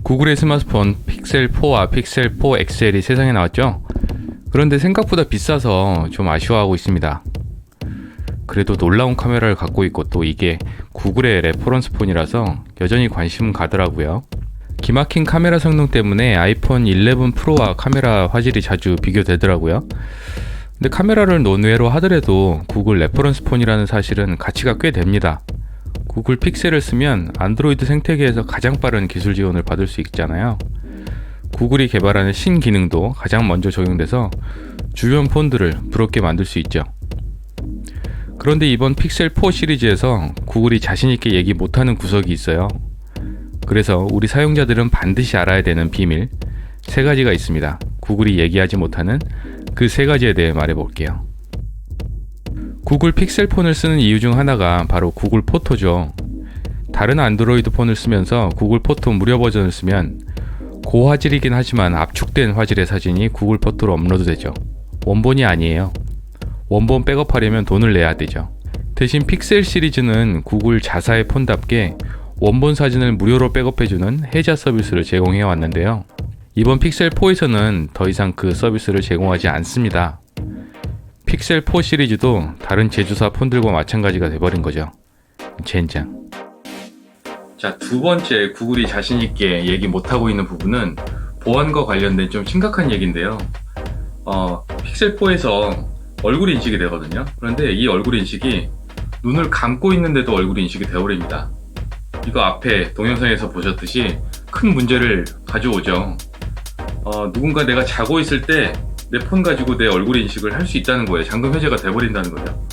구글의 스마트폰 픽셀4와 픽셀4 XL이 세상에 나왔죠. 그런데 생각보다 비싸서 좀 아쉬워하고 있습니다. 그래도 놀라운 카메라를 갖고 있고 또 이게 구글의 레퍼런스 폰이라서 여전히 관심 가더라고요. 기막힌 카메라 성능 때문에 아이폰 11 프로와 카메라 화질이 자주 비교되더라고요. 근데 카메라를 논외로 하더라도 구글 레퍼런스 폰이라는 사실은 가치가 꽤 됩니다. 구글 픽셀을 쓰면 안드로이드 생태계에서 가장 빠른 기술 지원을 받을 수 있잖아요. 구글이 개발하는 신기능도 가장 먼저 적용돼서 주변 폰들을 부럽게 만들 수 있죠. 그런데 이번 픽셀4 시리즈에서 구글이 자신있게 얘기 못하는 구석이 있어요. 그래서 우리 사용자들은 반드시 알아야 되는 비밀 3가지가 있습니다. 구글이 얘기하지 못하는 그 3가지에 대해 말해볼게요. 구글 픽셀폰을 쓰는 이유 중 하나가 바로 구글 포토죠. 다른 안드로이드 폰을 쓰면서 구글 포토 무료 버전을 쓰면 고화질이긴 하지만 압축된 화질의 사진이 구글 포토로 업로드되죠. 원본이 아니에요. 원본 백업하려면 돈을 내야 되죠. 대신 픽셀 시리즈는 구글 자사의 폰답게 원본 사진을 무료로 백업해주는 해자 서비스를 제공해 왔는데요. 이번 픽셀4에서는 더 이상 그 서비스를 제공하지 않습니다. 픽셀4 시리즈도 다른 제조사 폰들과 마찬가지가 돼버린 거죠. 젠장. 자, 두 번째 구글이 자신있게 얘기 못하고 있는 부분은 보안과 관련된 좀 심각한 얘기인데요. 픽셀4에서 얼굴 인식이 되거든요. 그런데 이 얼굴 인식이 눈을 감고 있는데도 얼굴 인식이 되어버립니다. 이거 앞에 동영상에서 보셨듯이 큰 문제를 가져오죠. 누군가 내가 자고 있을 때 내 폰 가지고 내 얼굴 인식을 할 수 있다는 거예요. 잠금 해제가 돼버린다는 거죠.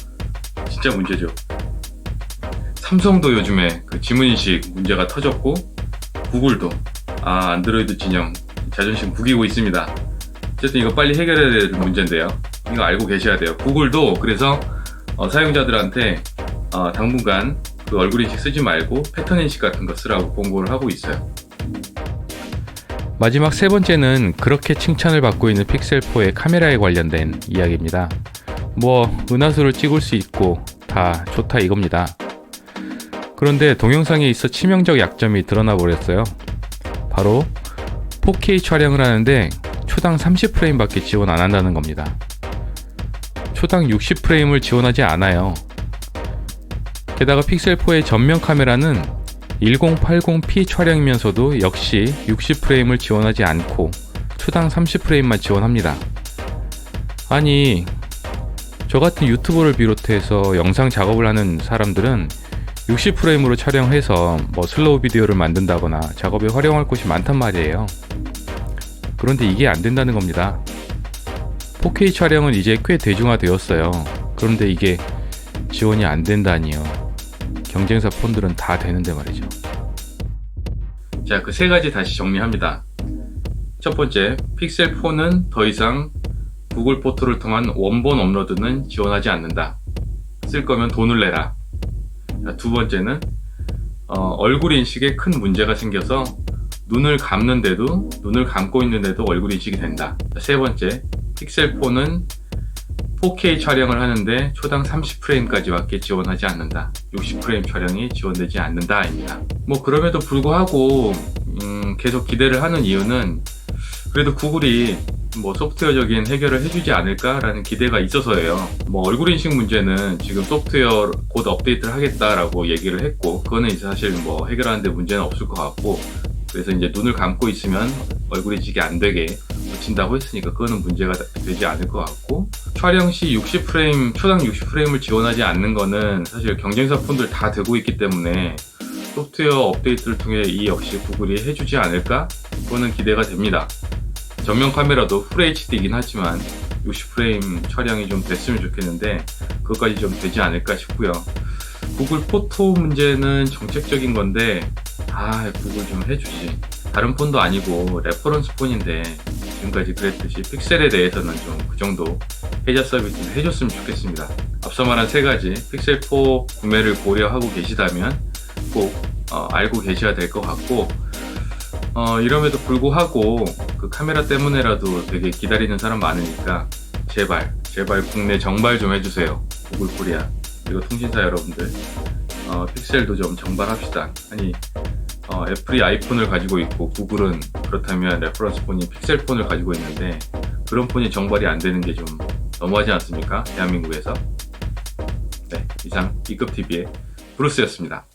진짜 문제죠. 삼성도 요즘에 그 지문인식 문제가 터졌고 구글도 안드로이드 진영 자존심 구기고 있습니다. 어쨌든 이거 빨리 해결해야 될 문제인데요. 이거 알고 계셔야 돼요. 구글도 그래서 사용자들한테 당분간 그 얼굴 인식 쓰지 말고 패턴 인식 같은 거 쓰라고 공고를 하고 있어요. 마지막 3번째는 그렇게 칭찬을 받고 있는 픽셀4의 카메라에 관련된 이야기입니다. 은하수를 찍을 수 있고 다 좋다 이겁니다. 그런데 동영상에 있어 치명적 약점이 드러나 버렸어요. 바로 4K 촬영을 하는데 초당 30프레임 밖에 지원 안 한다는 겁니다. 초당 60프레임을 지원하지 않아요. 게다가 픽셀4의 전면 카메라는 1080p 촬영이면서도 역시 60프레임을 지원하지 않고 초당 30프레임만 지원합니다. 아니, 저 같은 유튜버를 비롯해서 영상 작업을 하는 사람들은 60프레임으로 촬영해서 슬로우 비디오를 만든다거나 작업에 활용할 곳이 많단 말이에요. 그런데 이게 안 된다는 겁니다. 4K 촬영은 이제 꽤 대중화되었어요. 그런데 이게 지원이 안 된다니요. 경쟁사 폰들은 다 되는데 말이죠. 자, 그 3가지 다시 정리합니다. 첫 번째, 픽셀4는 더 이상 구글 포토를 통한 원본 업로드는 지원하지 않는다. 쓸 거면 돈을 내라. 자, 두 번째는 얼굴 인식에 큰 문제가 생겨서 눈을 감고 있는데도 얼굴 인식이 된다. 자, 세 번째, 픽셀4는 4K 촬영을 하는데 초당 30프레임까지밖에 지원하지 않는다. 60프레임 촬영이 지원되지 않는다입니다. 그럼에도 불구하고 계속 기대를 하는 이유는 그래도 구글이 소프트웨어적인 해결을 해주지 않을까라는 기대가 있어서예요. 얼굴 인식 문제는 지금 소프트웨어 곧 업데이트를 하겠다라고 얘기를 했고, 그거는 이제 사실 해결하는데 문제는 없을 것 같고, 그래서 이제 눈을 감고 있으면 얼굴 인식이 안 되게 붙인다고 했으니까 그거는 문제가 되지 않을 것 같고, 촬영 시 60프레임, 초당 60프레임을 지원하지 않는 거는 사실 경쟁사 폰들 다 되고 있기 때문에 소프트웨어 업데이트를 통해 이 역시 구글이 해주지 않을까? 그거는 기대가 됩니다. 전면 카메라도 풀 HD이긴 하지만 60프레임 촬영이 좀 됐으면 좋겠는데 그것까지 좀 되지 않을까 싶고요. 구글 포토 문제는 정책적인 건데 구글 좀 해주지. 다른 폰도 아니고 레퍼런스 폰인데 지금까지 그랬듯이 픽셀에 대해서는 좀 그 정도 해자 서비스를 해줬으면 좋겠습니다. 앞서 말한 3가지 픽셀4 구매를 고려하고 계시다면 꼭 알고 계셔야 될 것 같고, 이럼에도 불구하고 그 카메라 때문에라도 되게 기다리는 사람 많으니까 제발 국내 정발 좀 해주세요. 구글 코리아 그리고 통신사 여러분들, 픽셀도 좀 정발합시다. 아니 애플이 아이폰을 가지고 있고 구글은 그렇다면 레퍼런스 폰이 픽셀 폰을 가지고 있는데 그런 폰이 정발이 안 되는 게 좀 너무하지 않습니까? 대한민국에서. 네, 이상 B급TV의 브루스였습니다.